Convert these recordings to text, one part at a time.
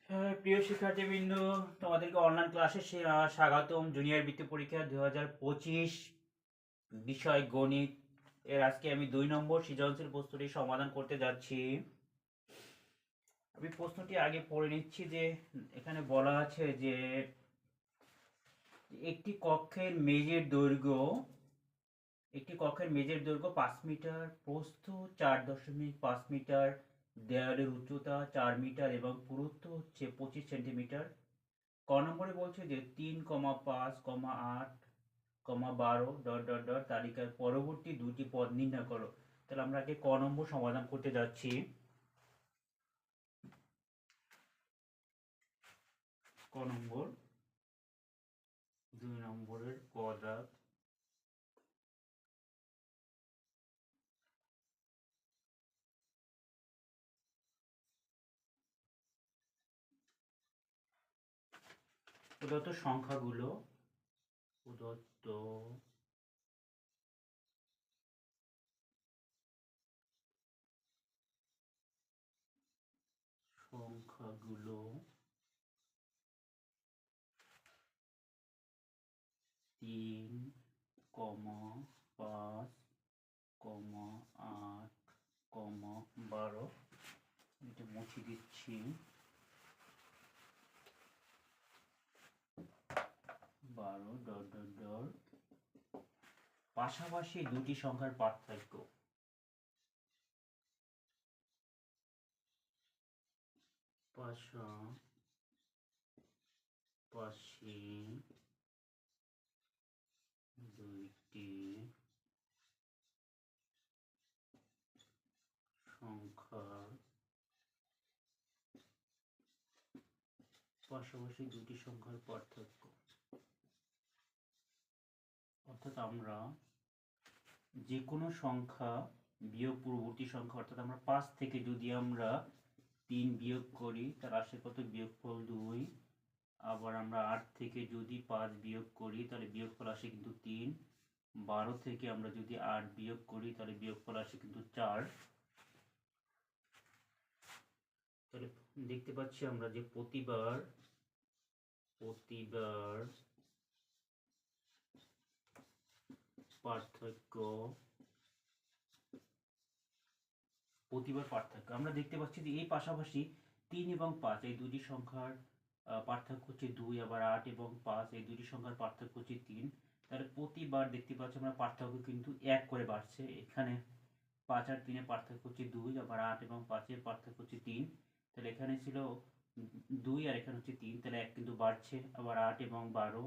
হ্যাঁ, প্রিয় শিক্ষার্থীবৃন্দ, তোমাদেরকে অনলাইন ক্লাসে স্বাগতম। জুনিয়র বৃত্তি পরীক্ষা 2025 বিষয় গণিত এর আজকে আমি 2 নম্বর সৃজনশীল প্রশ্নটি সমাধান করতে যাচ্ছি। আমি প্রশ্নটি আগে পড়ে নিচ্ছি। যে এখানে বলা আছে যে একটি কক্ষের মেঝের দৈর্ঘ্য 5 মিটার, প্রস্থ 4.5 মিটার, দেয়ালের উচ্চতা 4 মিটার এবং পুরুত্ব হচ্ছে 25 সেন্টিমিটার। ক নম্বরে বলছে যে 3,5,8,12 ডট ডট ডট তালিকার পরবর্তী দুটি পদ নির্ণয় করো। তাহলে আমরা আগে ক নম্বর সমাধান করতে যাচ্ছি। ক নম্বর 2 নম্বরের ক দাগ। প্রদত্ত সংখ্যাগুলো প্রদত্ত সংখ্যাগুলো 3,5,8,12 এটা মুছে দিচ্ছি। 12 ডট ডট ডট পাশাপাশি দুটি সংখ্যার পার্থক্য। পাশাপাশি দুইটি সংখ্যার পার্থক্য। অর্থাৎ আমরা যে কোনো সংখ্যা বিয়োগ পূর্ববর্তী সংখ্যা, অর্থাৎ আমরা 5 থেকে যদি আমরা 3 বিয়োগ করি তার আসে কত? বিয়োগফল 2। আবার আমরা 8 থেকে যদি 5 বিয়োগ করি তাহলে বিয়োগফল আসে কিন্তু 3। 12 থেকে আমরা যদি 8 বিয়োগ করি তাহলে বিয়োগফল আসে কিন্তু 4। তাহলে দেখতে পাচ্ছি আমরা যে প্রতিবার পার্থক্য আমরা দেখতে পাচ্ছি যে এই পাশাপাশি 3 এবং 5 এই দুটি সংখ্যার পার্থক্য হচ্ছে 2। আবার 8 এবং 5 এই দুটি সংখ্যার পার্থক্য হচ্ছে 3। তাহলে প্রতিবার দেখতে পাচ্ছি আমরা পার্থক্য কিন্তু 1 করে বাড়ছে। এখানে 5 আর 3 এর পার্থক্য হচ্ছে 2, আবার 8 এবং 5 এর পার্থক্য হচ্ছে 3। তাহলে এখানে ছিল 2 আর এখানে হচ্ছে 3, তাহলে 1 কিন্তু বাড়ছে। আবার 8 এবং 12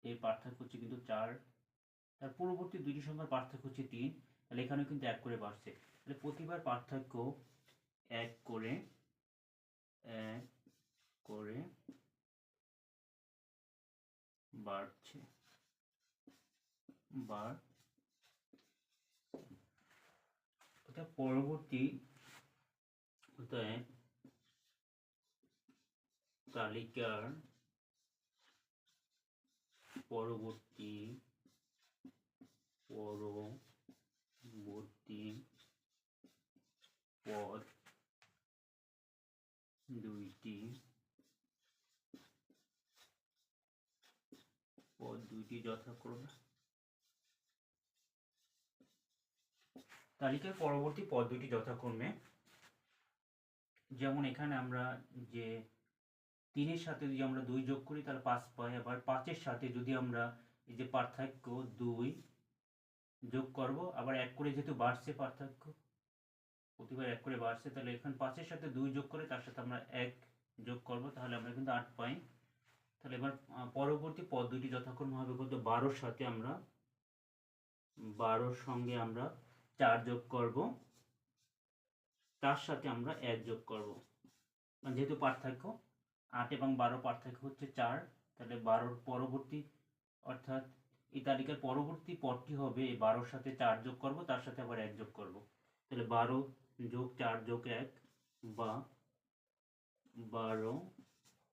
এর পার্থক্য হচ্ছে কিন্তু 4। তার পূর্ববর্তী দুটি সংখ্যার পার্থক্য হচ্ছে 3, তাহলে এখানেও কিন্তু 1 করে বাড়ছে। তাহলে প্রতিবার পার্থক্য 1 করে বাড়ছে। পরবর্তী তালিকার পরবর্তী পদ দুইটি যথাক্রমে তালিকার পরবর্তী পদ দুটি যথাক্রমে, যেমন এখানে আমরা যে 3 এর সাথে যদি আমরা 2 যোগ করি তাহলে 5 পাই। আবার 5 এর সাথে যদি আমরা এই যে পার্থক্য 2 যোগ করব, আবার 1 করে যেহেতু বাড়ছে পার্থক্য, প্রতিবার 1 করে বাড়ছে, তাহলে এখানে 5 এর সাথে 2 যোগ করে তার সাথে আমরা 1 যোগ করব, তাহলে আমরা কিন্তু 8 পাই। তাহলে এবার পরবর্তী পদ দুটি যথাক্রমে হবে কত? 12 এর সাথে আমরা 12 সঙ্গে আমরা 4 যোগ করব, তার সাথে আমরা 1 যোগ করব। যেহেতু পার্থক্য 8 এবং 12 পার্থক্য হচ্ছে 4, তাহলে 12 পরবর্তী, অর্থাৎ এই তালিকার পরবর্তী পদটি হবে 12-র সাথে 4 যোগ করব, তার সাথে আবার 1 যোগ করব। তাহলে 12 যোগ 4 যোগ 1 বা 12,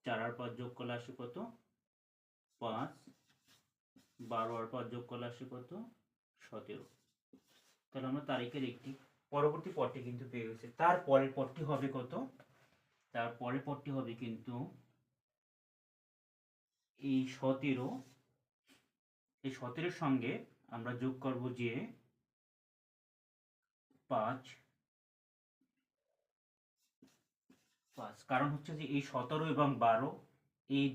4 আর 5 যোগ করলে আসে কত? 5। 12 আর 5 যোগ করলে আসে কত? 17। তাহলে আমরা তারিখের একটি পরবর্তী পদটি কিন্তু পেয়ে গেছি। তার পরের পদটি হবে কত? তারপরে পরটি হবে কিন্তু এই 17, এই 17-এর সঙ্গে আমরা যোগ করব যে 5, কারণ হচ্ছে যে এই 17 এবং 12 এই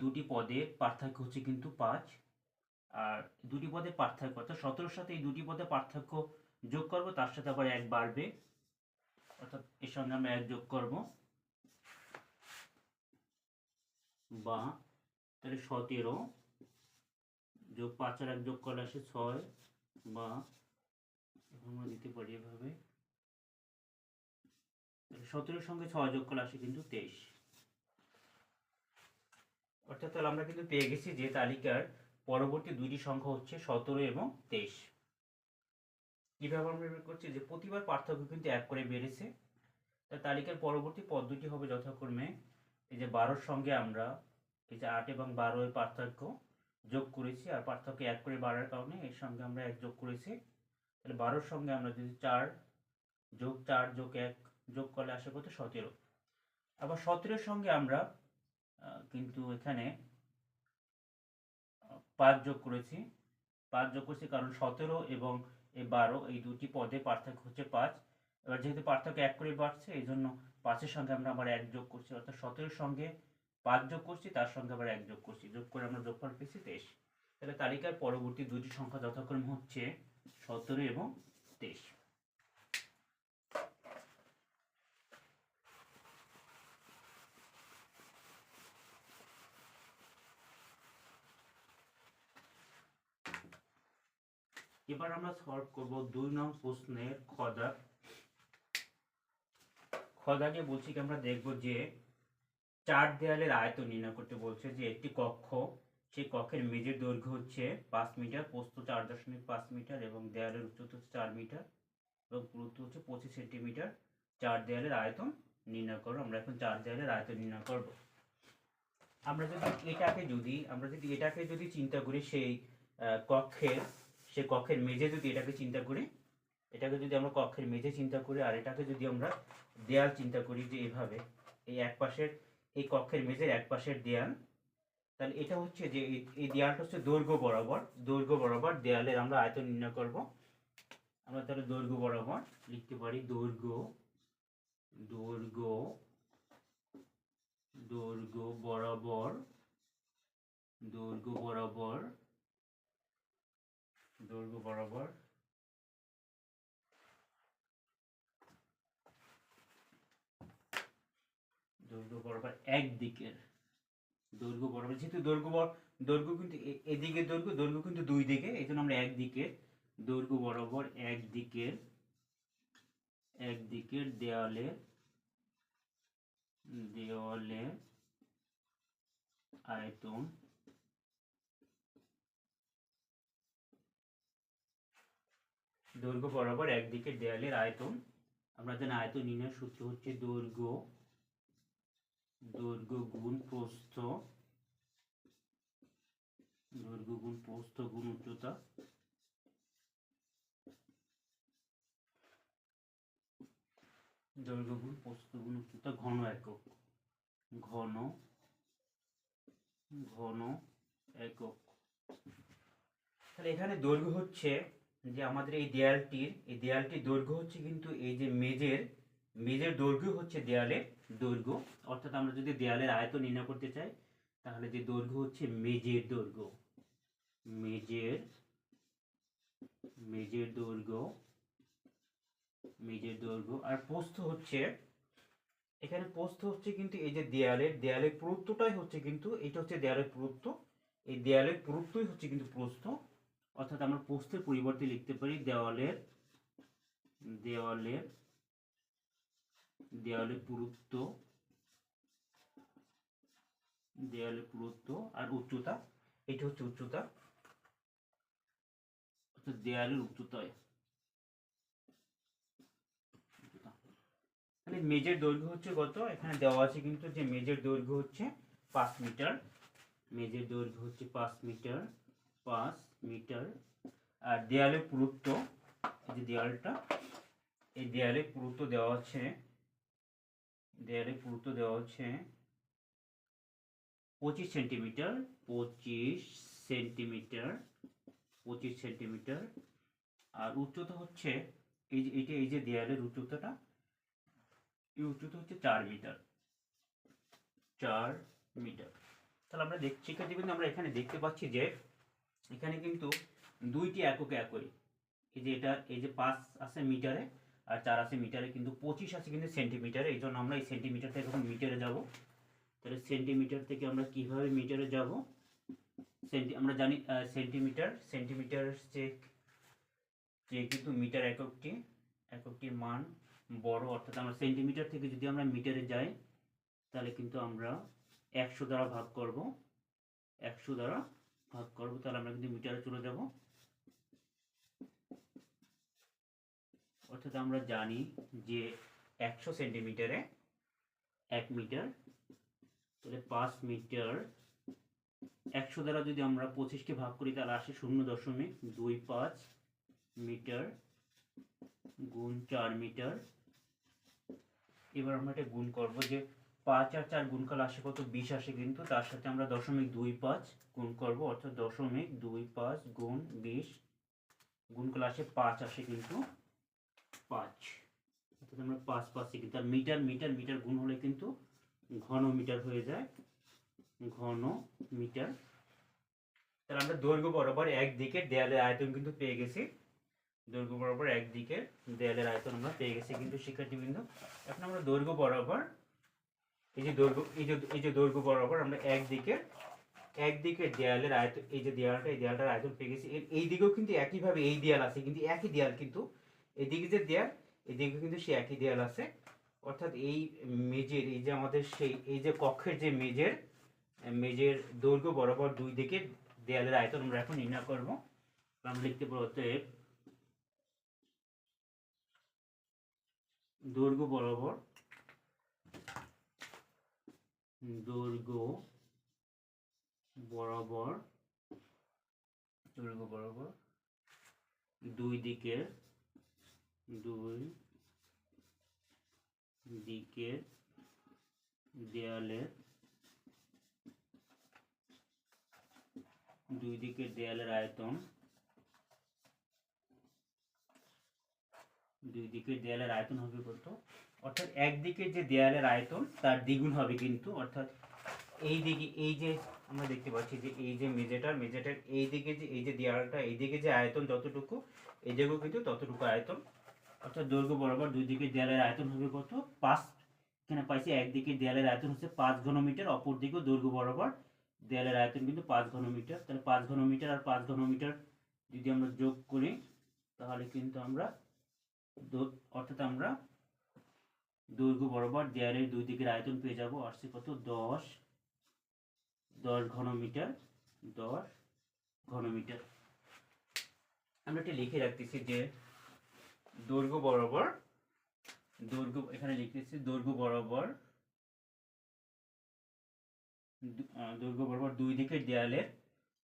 দুটি পদের পার্থক্য হচ্ছে কিন্তু 5। আর দুটি পদের পার্থক্য অর্থাৎ 17-এর সাথে এই দুটি পদের পার্থক্য যোগ করব, তার সাথে আবার 1 বাড়বে, অর্থাৎ এর সঙ্গে আমরা 1 যোগ করব, বা তাহলে 17 যোগ 5 আর 1 যোগ করলে আসে 6, বা আমরা দিতে পারি এভাবে 17-এর সঙ্গে 6 যোগ করলে আসে কিন্তু 23। অর্থাৎ তাহলে আমরা কিন্তু পেয়ে গেছি যে তালিকার পরবর্তী দুইটি সংখ্যা হচ্ছে 17 এবং 23। কিভাবে আমরা বের করছি যে প্রতিবার পার্থক্য কিন্তু 1 করে বেড়েছে। তালিকার পরবর্তী পদ্ধতি হবে যথাক্রমে এই যে 12-র সঙ্গে আমরা এই যে 8 এবং 12 এর পার্থক্য যোগ করেছি, আর পার্থক্য 1 করে বাড়ার কারণে এর সঙ্গে আমরা 1 যোগ করেছি। তাহলে 12-র সঙ্গে আমরা যদি 4 যোগ 4 যোগ 1 যোগ করলে আসে কত 17। আবার 17-এর সঙ্গে আমরা কিন্তু এখানে 5 যোগ করেছি, কারণ 17 এবং এই 12 এই দুটি পদে পার্থক্য হচ্ছে 5। এবার যেহেতু পার্থক্য 1 করে বাড়ছে, এই জন্য 5-এর সঙ্গে আমরা আবার 1 যোগ করছি, অর্থাৎ 17-এর সঙ্গে 5 যোগ করছি, তার সঙ্গে আবার 1 যোগ করছি, যোগ করে আমরা যোগফল পেয়েছি 23। তাহলে তালিকার পরবর্তী দুটি সংখ্যা যথাক্রমে হচ্ছে 17 এবং 23। এবার আমরা সলভ করব 2 নং প্রশ্নের খদাকে বলছি কি আমরা দেখব যে 4 দেয়ালের আয়তন নির্ণয় করতে বলছে, যে একটি কক্ষ, সেই কক্ষের মেঝের দৈর্ঘ্য হচ্ছে 5 মিটার, প্রস্থ 4.5 মিটার এবং দেয়ালের উচ্চতা হচ্ছে 4 মিটার এবং পুরুত্ব হচ্ছে 25 সেন্টিমিটার। 4 দেয়ালের আয়তন নির্ণয় করো। আমরা এখন 4 দেয়ালের আয়তন নির্ণয় করব। আমরা যদি এটাকে যদি চিন্তা করি, সেই কক্ষের মেঝে যদি এটাকে চিন্তা করি, এটাকে যদি আমরা কক্ষের মেঝে চিন্তা করি, আর এটাকে যদি আমরা দেয়াল চিন্তা করি, যে এভাবে এই এক পাশের এই কক্ষের মেঝের এক পাশের দেয়াল, তাহলে এটা হচ্ছে যে এই দেয়ালটা হচ্ছে দৈর্ঘ্য বরাবর দেয়ালের আমরা আয়তন নির্ণয় করব। আমরা তাহলে দৈর্ঘ্য বরাবর লিখতে পারি দৈর্ঘ্য বরাবর একদিকের দৈর্ঘ্য বরাবর, যেহেতু দৈর্ঘ্য কিন্তু এদিকে দৈর্ঘ্য কিন্তু দুই দিকে, এই জন্য আমরা একদিকের দৈর্ঘ্য বরাবর একদিকের দেওয়ালের আয়তন দৈর্ঘ্য বরাবর একদিকের দেয়ালের আয়তন। আমরা জানি আয়তন নির্ণয়ের সূত্র হচ্ছে দৈর্ঘ্য গুণ প্রস্থ গুণ উচ্চতা। দৈর্ঘ্য গুণ প্রস্থ গুণ উচ্চতা ঘন একক। তাহলে এখানে দৈর্ঘ্য হচ্ছে যে আমাদের এই দেয়ালটির দৈর্ঘ্য হচ্ছে কিন্তু এই যে মেঝের দৈর্ঘ্য হচ্ছে দেয়ালের দৈর্ঘ্য। অর্থাৎ আমরা যদি দেয়ালের আয়তন নির্ণয় করতে চাই, তাহলে যে দৈর্ঘ্য হচ্ছে মেঝের দৈর্ঘ্য, আর প্রস্থ হচ্ছে, এখানে প্রস্থ হচ্ছে কিন্তু এই যে দেয়ালের পুরুত্বটাই হচ্ছে কিন্তু, এটা হচ্ছে দেয়ালের পুরুত্ব, এই দেয়ালের পুরুত্বই হচ্ছে কিন্তু প্রস্থ। অর্থাৎ আমরা প্রস্থের পরিবর্তে লিখতে পারি দেয়ালের পুরুত্ব আর উচ্চতা, এটা হচ্ছে উচ্চতা, অর্থাৎ দেয়ালের উচ্চতা। তাহলে মেঝের দৈর্ঘ্য হচ্ছে কত, এখানে দেওয়া আছে কিন্তু যে মেঝের দৈর্ঘ্য হচ্ছে 5 মিটার, আর দেয়ালের পুরুত্ব, এই যে দেয়ালের পুরুত্ব দেওয়া আছে দেয়ালের পুরুত্ব দেওয়া হচ্ছে 25 সেন্টিমিটার, 25 সেন্টিমিটার, আর উচ্চতা হচ্ছে এই যে দেয়ালের উচ্চতাটা, এই উচ্চতা হচ্ছে 4 মিটার। 4 মিটার। তাহলে আমরা শিক্ষার্থীবৃন্দ আমরা এখানে দেখতে পাচ্ছি যে এখানে কিন্তু দুইটি এককে একই, এই যে এটা, এই যে 5 আছে মিটারে আর 4 আছে মিটারে, কিন্তু 25 আছে কিন্তু সেন্টিমিটারে। এই জন্য আমরা এই সেন্টিমিটার থেকে এখন মিটারে যাব। তাহলে সেন্টিমিটার থেকে আমরা কিভাবে মিটারে যাব? আমরা জানি সেন্টিমিটার যে কিন্তু মিটার এককটির মান বড়, অর্থাৎ আমরা সেন্টিমিটার থেকে যদি আমরা মিটারে যাই তাহলে কিন্তু আমরা 100 দ্বারা ভাগ করব। 100 দ্বারা ভাগ করব, তাহলে আমরা কিন্তু মিটারে চলে যাব। অর্থাৎ আমরা জানি যে 100 সেন্টিমিটারে 1 মিটার, তাহলে 5 মিটার। 100 দ্বারা যদি আমরা 25কে ভাগ করি তাহলে আসে 0.25 মিটার গুণ 4 মিটার। এবার আমরা এটা গুণ করব, যে 5 আর 4 গুণ করলে আসে কত? 20 আসে, কিন্তু তার সাথে আমরা 0.25 গুণ করব, অর্থাৎ 0.25 গুণ 20 গুণ করলে আসে 5 আসে, কিন্তু 5, অর্থাৎ আমরা 5 পাচ্ছি। কিন্তু আর মিটার মিটার মিটার গুণ হলে কিন্তু ঘন মিটার হয়ে যায়, ঘন মিটার। তাহলে আমরা দৈর্ঘ্য বরাবর একদিকে দেয়ালের আয়তন কিন্তু পেয়ে গেছি। দৈর্ঘ্য বরাবর একদিকে দেয়ালের আয়তন আমরা পেয়ে গেছি কিন্তু শিক্ষার্থীবৃন্দ। এখন আমরা দৈর্ঘ্য বরাবর এই যে দৈর্ঘ্য বরাবর আমরা একদিকে দেয়ালের আয়তন, এই যে এই দেয়ালটার আয়তন পেয়ে গেছি। এই দিকেও কিন্তু একইভাবে এই দেয়াল আছে, কিন্তু একই দেয়াল, কিন্তু এদিকে যে দেয়াল এদিকে কিন্তু সে একই দেয়াল আছে। অর্থাৎ এই মেজের, এই যে আমাদের সেই এই যে কক্ষের যে মেজের দৈর্ঘ্য বরাবর দুই দিকে দেয়ালের আয়তন আমরা এখন নির্ণয় করব। আমরা লিখতে পারবো অতএব দৈর্ঘ্য বরাবর দুই দিকের দেয়ালের আয়তন, হবে কত? অর্থাৎ একদিকে যে দেয়ালের আয়তন তার দ্বিগুণ হবে কিন্তু, অর্থাৎ এই দিকে, এই যে আমরা দেখতে পাচ্ছি যে এই যে মেঝেটার এই দিকে যে এই যে দেয়ালটা, এই দিকে যে আয়তন যতটুকু, এই দিকেও কিন্তু ততটুকু আয়তন। অর্থাৎ দৈর্ঘ্য বরাবর দুই দিকে দেয়ালের আয়তন হবে কত? 5। এখানে পাইছি একদিকে দেয়ালের আয়তন হচ্ছে 5 ঘনমিটার, অপর দিকেও দৈর্ঘ্য বরাবর দেয়ালের আয়তন কিন্তু 5 ঘনমিটার। তাহলে 5 ঘনমিটার আর 5 ঘনমিটার যদি আমরা যোগ করি তাহলে কিন্তু আমরা অর্থাৎ আমরা দৈর্ঘ্য বরাবর দেয়ালের দুই দিকের আয়তন পেয়ে যাব। আসছে কত? 10 ঘনমিটার। 10 ঘনমিটার। আমরা এটা লিখে রাখতেছি যে দৈর্ঘ্য বরাবর এখানে লিখতেছি দৈর্ঘ্য বরাবর দুই দিকের দেয়ালের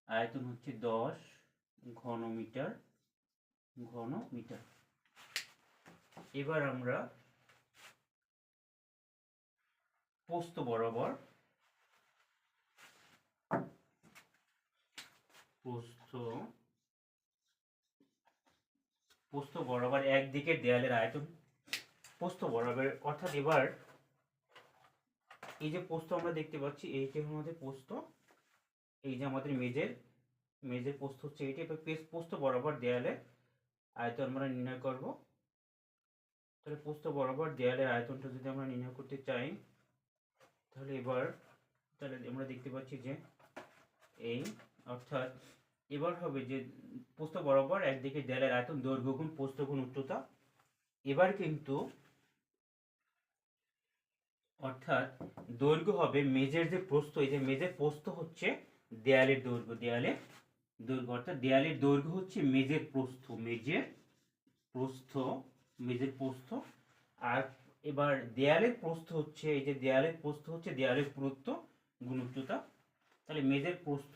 আয়তন হচ্ছে 10 ঘনমিটার। এবার আমরা প্রস্থ বরাবর একদিকের দেয়ালের আয়তন, প্রস্থ বরাবর, অর্থাৎ এবার এই যে প্রস্থ আমরা দেখতে পাচ্ছি, এই যে আমাদের প্রস্থ, এই যে আমাদের মেজের প্রস্থ হচ্ছে এইটা। এবার প্রস্থ বরাবর দেয়ালের আয়তন আমরা নির্ণয় করব। তাহলে প্রস্থ বরাবর দেয়ালের আয়তনটা যদি আমরা নির্ণয় করতে চাই তাহলে আমরা দেখতে পাচ্ছি যে এই, অর্থাৎ এবার হবে যে প্রস্থ বরাবর একদিকে দেয়ালের আয়তন দৈর্ঘ্য গুণ প্রস্থ গুণ উচ্চতা। এবার কিন্তু অর্থাৎ দৈর্ঘ্য হবে মেজের যে প্রস্থ, এই যে মেজের প্রস্থ হচ্ছে দেয়ালের দৈর্ঘ্য, অর্থাৎ দেয়ালের দৈর্ঘ্য হচ্ছে মেজের প্রস্থ, আর এবার দেয়ালের প্রস্থ হচ্ছে, এই যে দেয়ালের প্রস্থ হচ্ছে দেয়ালের পুরুত্ব গুণ উচ্চতা। তাহলে মেজের প্রস্থ,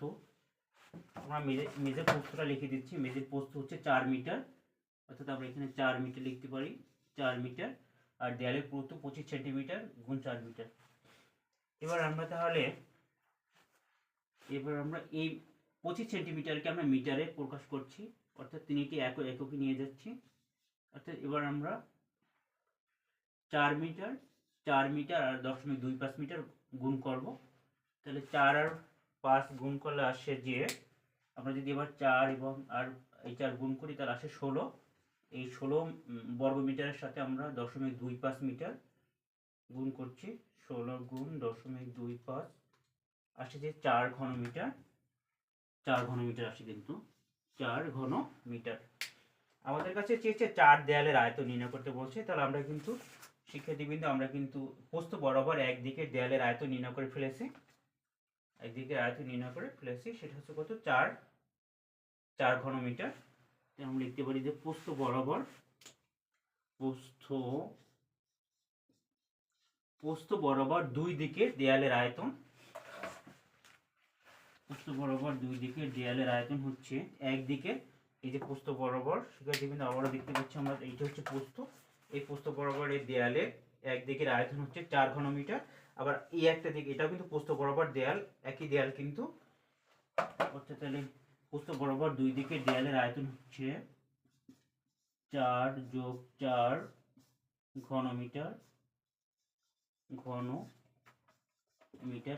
আমরা মেজের প্রস্থটা লিখে দিচ্ছি। মেজের প্রস্থ হচ্ছে 4 মিটার, অর্থাৎ আমরা এখানে 4 মিটার লিখতে পারি, 4 মিটার। আর দেয়ালের পুরুত্ব 25 সেন্টিমিটার গুণ 4 মিটার। এবার আমরা এই 25 সেন্টিমিটারকে আমরা মিটারে প্রকাশ করছি, অর্থাৎ 3টি এককে নিয়ে যাচ্ছি। অর্থাৎ এবার আমরা 4 মিটার আর 0.25 মিটার গুণ করব। তাহলে 4 আর 5 গুণ করলে আসে যে, আমরা যদি এবার 4 এবং আর এই 4 গুণ করি তাহলে আসে 16। এই 16 বর্গ মিটারের সাথে আমরা 0.25 মিটার গুণ করছি। 16 গুণ 0.25 আসে যে 4 ঘন মিটার। 4 ঘন মিটার আসে কিন্তু 4 ঘন মিটার। আমাদের কাছে চেয়েছে 4 দেয়ালের আয়তন নির্ণয় করতে বলছে। তাহলে আমরা কিন্তু শিক্ষার্থীবৃন্দ আমরা কিন্তু প্রস্থ বরাবর একদিকে দেয়ালের আয়তন নির্ণয় করে ফেলেছি। সেটা হচ্ছে কত? 4 ঘন মিটার। আমরা লিখতে পারি যে প্রস্থ বরাবর দুই দিকে দেয়ালের আয়তন। হচ্ছে একদিকে এই যে প্রস্থ বরাবর, শিক্ষার্থীবৃন্দ আবারও দেখতে পাচ্ছি আমরা, এইটা হচ্ছে প্রস্থ। এই প্রস্থ বরাবর এই দেয়ালে একদিকের আয়তন হচ্ছে 4 ঘন মিটার। আবার এই একটা দিকে, এটাও কিন্তু প্রস্থ বরাবর দেয়াল, একই দেয়াল কিন্তু। অর্থাৎ তাহলে প্রস্থ বরাবর দুই দিকের দেয়ালের আয়তন হচ্ছে 4 যোগ 4 ঘন মিটার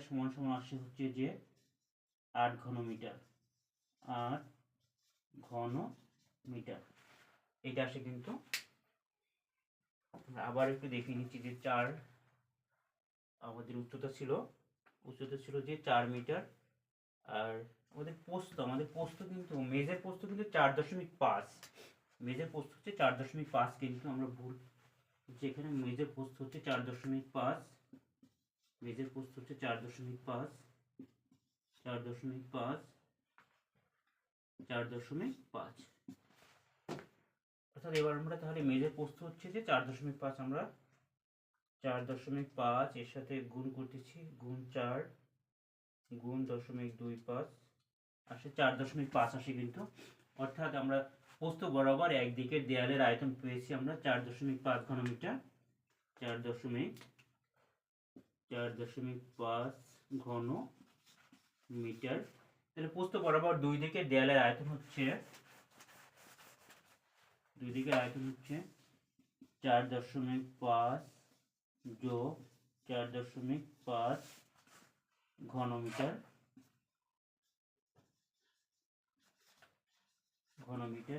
সমান সমান আসে হচ্ছে যে 8 ঘন মিটার। এটা আসে কিন্তু। আবার একটু দেখে নিচ্ছি যে 4 আমাদের উচ্চতা ছিল যে 4 মিটার। আর আমাদের প্রস্থ কিন্তু মেজের প্রস্থ কিন্তু 4.5। মেজের প্রস্থ হচ্ছে 4.5, কিন্তু আমরা ভুল, যেখানে মেজের প্রস্থ হচ্ছে 4.5। মেজের প্রস্থ হচ্ছে 4.5। অর্থাৎ এবার আমরা তাহলে মেজের প্রস্থ হচ্ছে যে 4.5, আমরা 4.5 এর সাথে গুণ করতেছি, গুণ 4 গুণ 0.25 আসে 4.5 আসে কিন্তু। অর্থাৎ আমরা প্রস্থ বরাবর একদিকের দেয়ালের আয়তন পেয়েছি আমরা 4.5 ঘন মিটার। 4.5 ঘন মিটার। তাহলে প্রস্থ বরাবর দুই দিকের দেয়ালের আয়তন হচ্ছে 4.5 যোগ 4.5 ঘন মিটার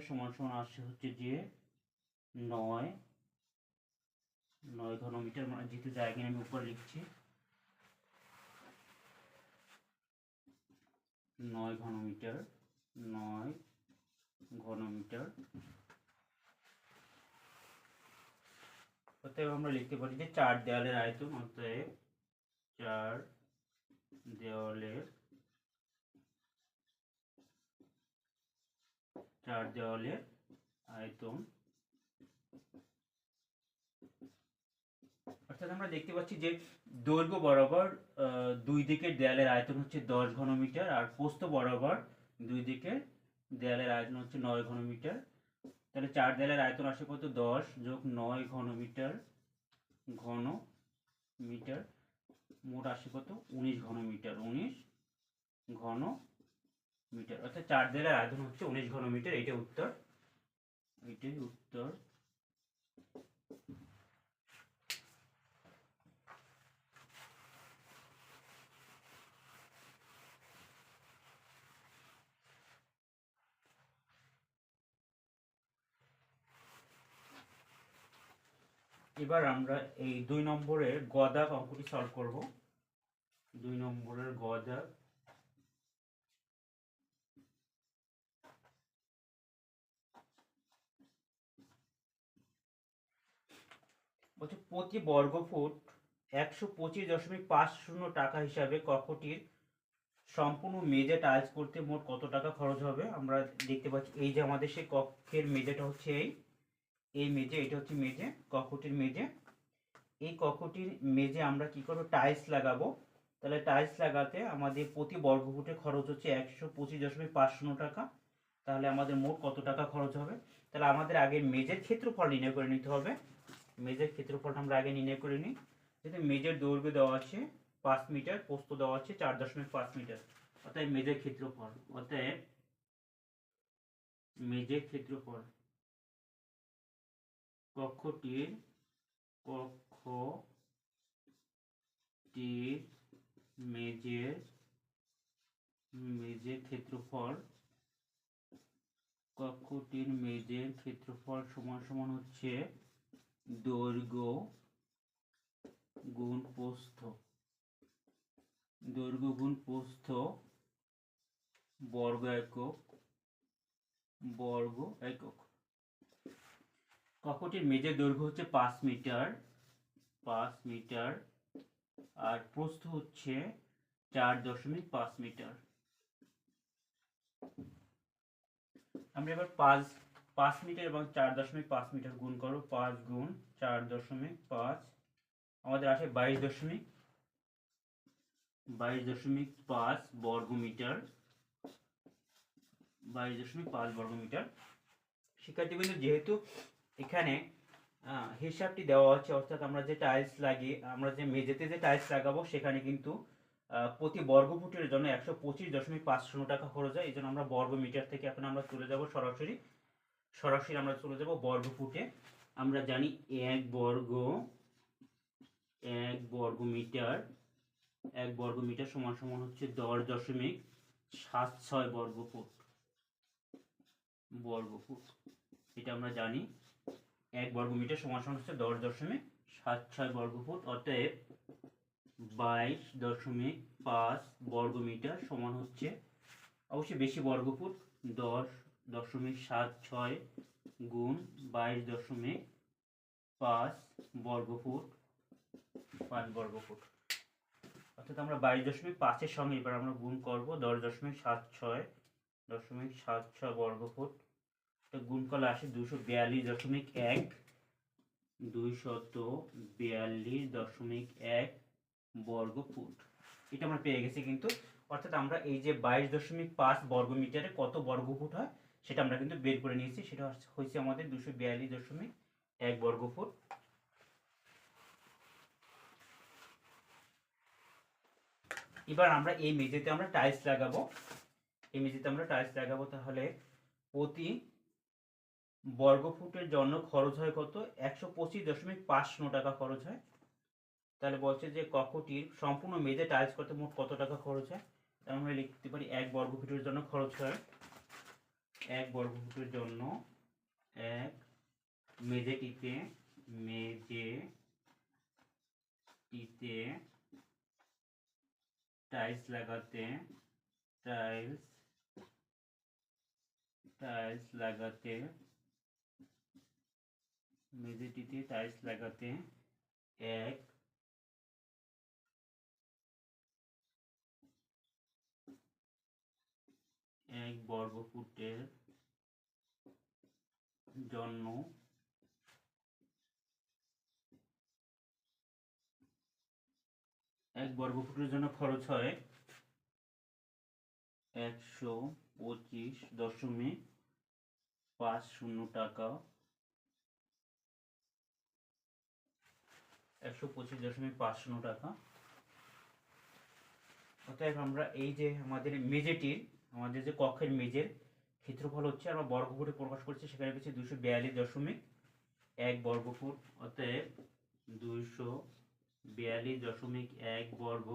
সমান সমান আসছে হচ্ছে যে 9 ঘন মিটার। মানে যেহেতু জায়গায় আমি উপর লিখছি 9 ঘন মিটার। অতএব আমরা লিখতে পারি যে 4 দেয়ালের আয়তন। অতএব 4 দেওয়ালের আয়তন। অর্থাৎ আমরা দেখতে পাচ্ছি যে দৈর্ঘ্য বরাবর দুই দিকের দেয়ালের আয়তন হচ্ছে 10 ঘন মিটার, আর প্রস্থ বরাবর দুই দিকের দেয়ালের আয়তন হচ্ছে 9 ঘন মিটার। তাহলে 4 দেয়ালের আয়তন আসে কত? 10 যোগ 9 ঘন মিটার মোট আসে কত? 19 ঘন মিটার। অর্থাৎ 4 দেয়ালের আয়তন হচ্ছে 19 ঘন মিটার। এটাই উত্তর। এবার আমরা এই 2 নম্বরের গ দাগ অঙ্কটি সলভ করব। 2 নম্বরের গ দাগ। বলছে প্রতি বর্গফুট 125.50 টাকা হিসাবে কক্ষটির সম্পূর্ণ মেঝে টাইলস করতে মোট কত টাকা খরচ হবে? আমরা দেখতে পাচ্ছি এই যে আমাদের সেই কক্ষের মেঝেটা হচ্ছে এই মেঝে, এটা হচ্ছে মেঝে, কক্ষটির মেঝে। এই কক্ষটির মেঝে আমরা কি করব? টাইলস লাগাবো। তাহলে টাইলস লাগাতে আমাদের প্রতি বর্গফুটে খরচ হচ্ছে 125.50 টাকা। তাহলে আমাদের মোট কত টাকা খরচ হবে? তাহলে আমাদের আগে মেঝের ক্ষেত্রফল নির্ণয় করে নিতে হবে। মেজের ক্ষেত্রফলটা আমরা আগে নির্ণয় করে নিই। যেহেতু মেজের দৈর্ঘ্য দেওয়া আছে 5 মিটার, প্রস্থ দেওয়া আছে 4.5 মিটার, অতএব মেজের ক্ষেত্রফল, অতএব মেজের ক্ষেত্রফল কক্ষটির মেজের ক্ষেত্রফল, কক্ষটির মেজের ক্ষেত্রফল সমান সমান হচ্ছে দৈর্ঘ্য গুণ প্রস্থ, দৈর্ঘ্য গুণ প্রস্থ বর্গ একক, কক্ষটির মেজের দৈর্ঘ্য হচ্ছে 5 মিটার, আর প্রস্থ হচ্ছে 4.5 মিটার। আমরা এবার 5 মিটার এবং 4.5 মিটার গুণ করব। 5 গুণ 4.5 আমাদের আসে 22.5 বর্গ মিটার, 22.5 বর্গ মিটার। শিক্ষার্থীবৃন্দ, যেহেতু এখানে হিসাবটি দেওয়া আছে, অর্থাৎ আমরা যে টাইলস লাগিয়ে আমরা যে মেঝেতে যে টাইলস লাগাবো সেখানে কিন্তু প্রতি বর্গ ফুটের জন্য 125.50 টাকা খরচ হয়। এই জন্য আমরা বর্গ মিটার থেকে এখন আমরা চলে যাব সরাসরি আমরা চলে যাব বর্গ ফুটে। আমরা জানি 1 বর্গ মিটার সমান সমান হচ্ছে 10.76 বর্গ ফুট। এটা আমরা জানি 1 বর্গ মিটার সমান সমান হচ্ছে 10.76 বর্গ ফুট। অতএব 22.5 বর্গ মিটার সমান হচ্ছে, অবশ্যই বেশি বর্গ ফুট, 10.76 গুণ 22.5 বর্গ ফুট, 5 বর্গ ফুট। অর্থাৎ আমরা 22.5 সঙ্গে এবার আমরা গুণ করব 10.76 বর্গ ফুট। গুণ করলে আসে 242.1 বর্গ ফুট। এটা আমরা পেয়ে গেছি কিন্তু। অর্থাৎ আমরা এই যে 22.5 বর্গ মিটারে কত বর্গ ফুট হয় সেটা আমরা কিন্তু বের করে নিয়েছি। সেটা হচ্ছে আমাদের 242.1 বর্গ ফুট। এবার আমরা এই মেঝেতে আমরা টাইলস লাগাবো। তাহলে প্রতি বর্গ ফুটের জন্য খরচ হয় কত? 125.50 টাকা খরচ হয়। তাহলে বলছে যে কক্ষটির সম্পূর্ণ মেঝে টাইলস করতে মোট কত টাকা খরচ হয়। তাহলে আমরা লিখতে পারি 1 বর্গ ফুটের জন্য খরচ হয়, 1 বর্গ ফুটের জন্য, মেঝেটিতে টাইলস লাগাতে 1 বর্গ ফুটের জন্য 1 বর্গ ফুটের জন্য খরচ হয় 125.50 টাকা, 125.50 টাকা। অতএব আমরা এই যে আমাদের যে কক্ষের মেঝের ক্ষেত্রফল হচ্ছে আমরা বর্গ ফুটে প্রকাশ করছি, সেখানে পেয়েছি 242.1 বর্গ ফুট। অতএব 242.1 বর্গ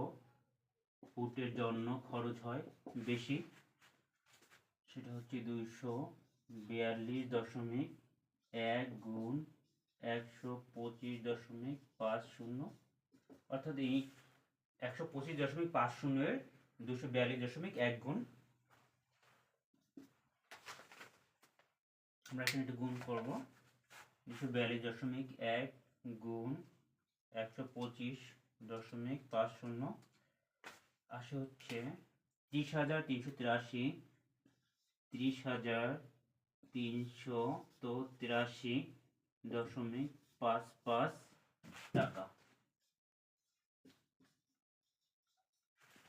ফুটের জন্য খরচ হয় বেশি, সেটা হচ্ছে 242.1 গুণ 125.50, অর্থাৎ এই 125.50 এর 242.1 গুণ। আমরা এখানে একটু গুণ করব। 242.1 গুণ 125.50 আসে হচ্ছে 30,383.55 টাকা।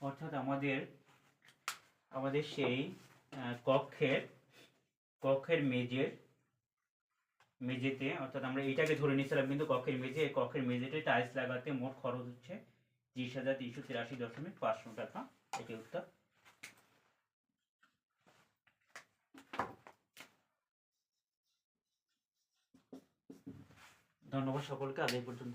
অর্থাৎ আমাদের সেই কক্ষের মেঝেতে, অর্থাৎ আমরা এইটাকে ধরে নিয়েছিলাম কিন্তু কক্ষের মেঝে, এই কক্ষের মেঝেতে টাইলস লাগাতে মোট খরচ হচ্ছে 30,383.5 টাকা। এটি উত্তর। ধন্যবাদ সকলকে, আজ এই পর্যন্ত।